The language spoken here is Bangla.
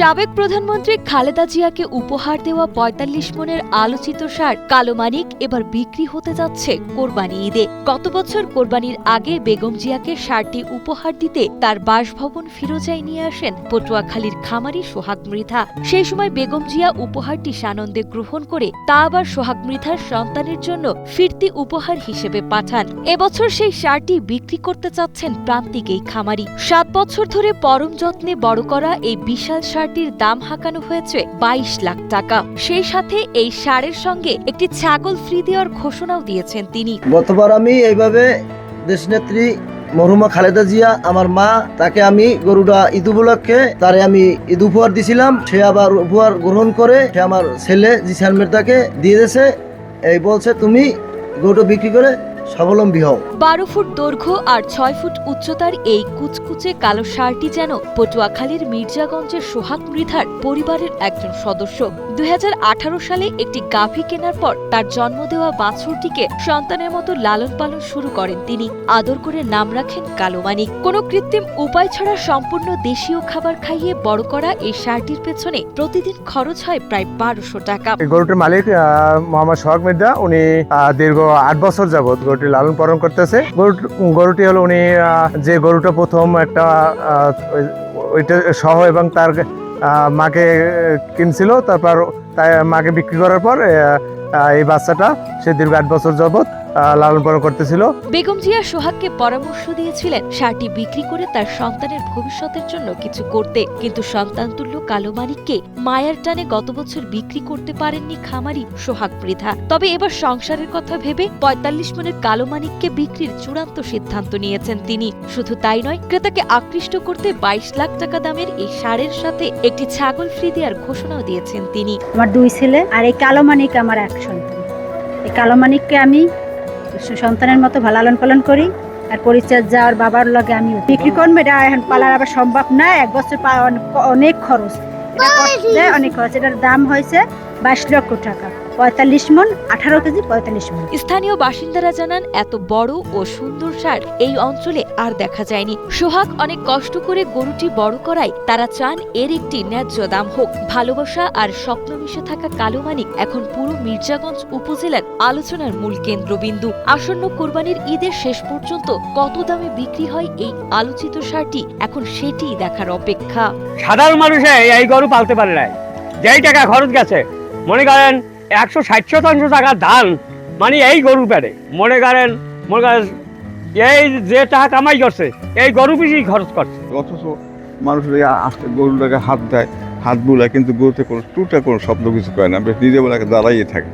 সাবেক প্রধানমন্ত্রী খালেদা জিয়াকে উপহার দেওয়া ৪৫ মনের আলোচিত ষাঁড় কালো মানিক এবার বিক্রি হতে যাচ্ছে কোরবানি ঈদে। গত বছর কোরবানির আগে বেগম জিয়াকে ষাঁড়টি উপহার দিতে তার বাসভবন ফিরোজায় নিয়ে আসেন পটুয়াখালীর খামারি সোহাগ মৃধা। সেই সময় বেগম জিয়া উপহারটি সানন্দে গ্রহণ করে তা আবার সোহাগ মৃধার সন্তানের জন্য ফিরতি উপহার হিসেবে পাঠান। এবছর সেই ষাঁড়টি বিক্রি করতে চাচ্ছেন প্রান্তিক এই খামারি। ৭ বছর ধরে পরম যত্নে বড় করা এই বিশাল ষাঁড়টির দাম হাঁকানো হয়েছে ২২ লাখ টাকা। সেই সাথে এই ষাঁড়ের সঙ্গে একটি ছাগল ফ্রি দেওয়ার ঘোষণাও দিয়েছেন তিনি। গতবার আমি এইভাবে দেশনেত্রী মরহুমা খালেদা জিয়া আমার মা, তাকে আমি গরুটা ঈদ উপলক্ষে তারে আমি ঈদ উপহার দিছিলাম। সে আবার উপহার গ্রহণ করে সে আমার ছেলে জিসান মির্জাকে দিয়ে দিয়েছে। এই বলছে তুমি গরুটা বিক্রি করে স্বাবলম্বী হও। ১২ ফুট দৈর্ঘ্য আর ৬ ফুট উচ্চতার এই কুচকুচে কালো ষাঁড়টি যেন পটুয়াখালীর মির্জাগঞ্জের সোহাগ মৃধার পরিবারের একজন সদস্য। ২০১৮ সালে একটি গাভী কেনার পর তার জন্ম দেওয়া বাছুরটিকে সন্তানের মতো লালন পালন শুরু করেন তিনি। আদর করে নাম রাখেন কালো মানিক। কোনো কৃত্রিম উপায় ছাড়া সম্পূর্ণ দেশীয় খাবার খাইয়ে বড় করা এই ষাঁড়টির পেছনে প্রতিদিন খরচ হয় প্রায় ১২০০ টাকা। গরুটির মালিক মোহাম্মদ সোহাগ মৃধা, উনি দীর্ঘ ৮ বছর যাবৎ গরুটি লালন পালন করতেছে। গরুটি হলো উনি যে গরুটা প্রথম একটা ওইটা সহ এবং তার মাকে কিনছিল, তারপর মাকে বিক্রি করার পর এই বাচ্চাটা সে দীর্ঘ ৮ বছর যাবৎ লালন পালন করতেছিল। বেগম জিয়া সোহাগকে পরামর্শ দিয়েছিলেন ষাঁড়টি বিক্রি করে তার সন্তানের ভবিষ্যতের জন্য কিছু করতে, কিন্তু সন্তানতুল্য কালো মানিককে মায়ার টানে গত বছর বিক্রি করতে পারেননি খামারি সোহাগ মৃধা। তবে এবার সংসারের কথা ভেবে ৪৫ মনের কালো মানিককে বিক্রির চূড়ান্ত সিদ্ধান্ত নিয়েছেন তিনি। শুধু তাই নয়, ক্রেতাকে আকৃষ্ট করতে ২২ লাখ টাকা দামের এই ষাঁড়ের সাথে একটি ছাগল ফ্রি দেওয়ার ঘোষণাও দিয়েছেন তিনি। আমার 2 ছেলে আর এই কালো মানিক আমার এক সন্তান। এই কালো মানিককে আমি সন্তানের মতো লালন পালন করি আর পরিচর্যা আর বাবার লগে আমি বিক্রি করবো। এটা এখন পালার আবার সম্ভব না, ১ বছর অনেক খরচ, অনেক খরচ। এটার দাম হয়েছে ২২ লক্ষ টাকা। ৪৫ মন, ১৮ কেজি, ৪৫ মন। স্থানীয় বাসিন্দারা জানান, এত বড় ও সুন্দর ষাঁড় এই অঞ্চলে আর দেখা যায়নি। সোহাগ অনেক কষ্ট করে গরুটি বড় করায় তারা চান এর একটি ন্যায্য দাম হোক। ভালোবাসা আর স্বপ্ন মিশে থাকা কালো মানিক এখন পুরো মির্জাগঞ্জ উপজেলার আলোচনার মূল কেন্দ্রবিন্দু। আসন্ন কোরবানির ঈদের শেষ পর্যন্ত কত দামে বিক্রি হয় এই আলোচিত ষাঁড়টি, এখন সেটিই দেখার অপেক্ষা। সাধারণ মানুষে এই গরু পালতে পারে না। যেই টাকা খরচ গেছে, মনে করেন ১৬০ টাকা ধান, মানে এই গরু পেড়ে মনে করেন এই যে টাকা কামাই করছে এই গরু পিছিয়ে খরচ করছে। অথচ মানুষ গরুটাকে হাত দেয়, হাত বুলায়, কিন্তু গরুতে কোনো টুটা কোনো শব্দ কিছু করে না, নিজে বলে দাঁড়াইয়ে থাকে।